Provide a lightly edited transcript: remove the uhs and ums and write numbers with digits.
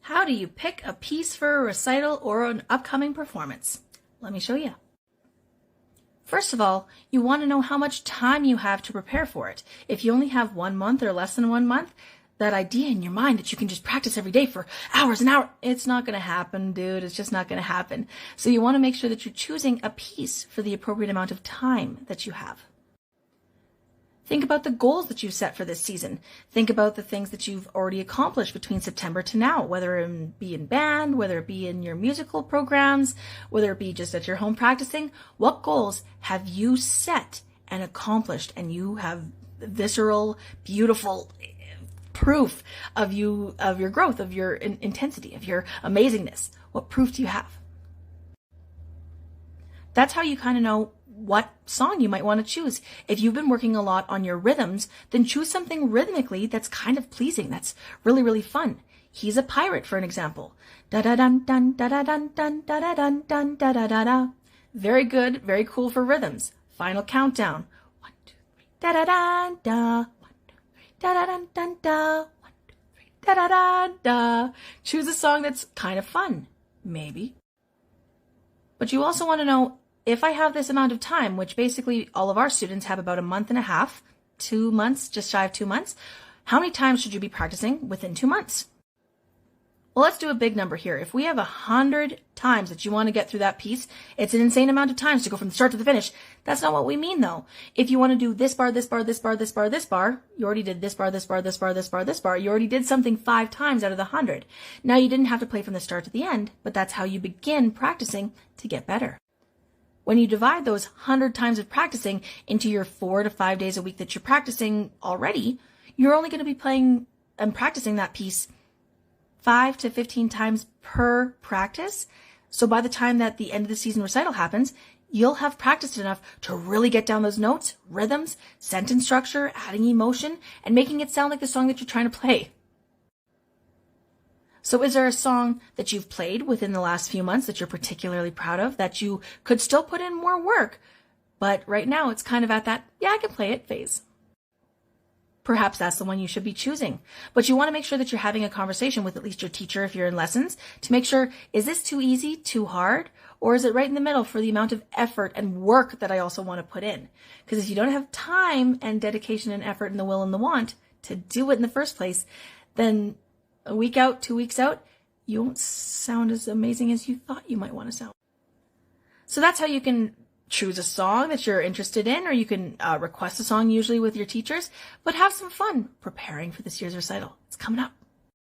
How do you pick a piece for a recital or an upcoming performance? Let me show you. First of all, you want to know how much time you have to prepare for it. If you only have 1 month or less than 1 month, that idea in your mind that you can just practice every day for hours and hours, it's not going to happen, dude. It's just not going to happen. So you want to make sure that you're choosing a piece for the appropriate amount of time that you have. Think about the goals that you've set for this season. Think about the things that you've already accomplished between September to now, whether it be in band, whether it be in your musical programs, whether it be just at your home practicing. What goals have you set and accomplished, and you have visceral, beautiful proof of your growth, of your intensity, of your amazingness? What proof do you have? That's how you kind of know what song you might want to choose. If you've been working a lot on your rhythms, then choose something rhythmically that's kind of pleasing, that's really, really fun. He's a Pirate, for an example. Da-da-dun-dun, da-da-dun-dun, da-da-dun-dun, da-da-da-da. Very good, very cool for rhythms. Final countdown. 1, 2, 3, da-da-dun-da. 1, 2, 3, da-da-dun-dun-da. 1, 2, 3, da-da-da-da. Choose a song that's kind of fun, maybe. But you also want to know, if I have this amount of time, which basically all of our students have about 1.5 months, 2 months, just shy of 2 months, how many times should you be practicing within 2 months? Well, let's do a big number here. If we have 100 times that you want to get through that piece, it's an insane amount of times to go from the start to the finish. That's not what we mean, though. If you want to do this bar, this bar, this bar, this bar, this bar, you already did this bar, this bar, this bar, this bar, this bar. You already did something 5 times out of the 100. Now, you didn't have to play from the start to the end, but that's how you begin practicing to get better. When you divide those 100 times of practicing into your 4 to 5 days a week that you're practicing already, you're only going to be playing and practicing that piece 5 to 15 times per practice. So by the time that the end of the season recital happens, you'll have practiced enough to really get down those notes, rhythms, sentence structure, adding emotion, and making it sound like the song that you're trying to play. So is there a song that you've played within the last few months that you're particularly proud of, that you could still put in more work, but right now it's kind of at that, yeah, I can play it phase? Perhaps that's the one you should be choosing. But you want to make sure that you're having a conversation with at least your teacher if you're in lessons to make sure, is this too easy, too hard, or is it right in the middle for the amount of effort and work that I also want to put in? Because if you don't have time and dedication and effort and the will and the want to do it in the first place, then a week out, 2 weeks out, you won't sound as amazing as you thought you might want to sound. So that's how you can choose a song that you're interested in, or you can request a song usually with your teachers, but have some fun preparing for this year's recital. It's coming up.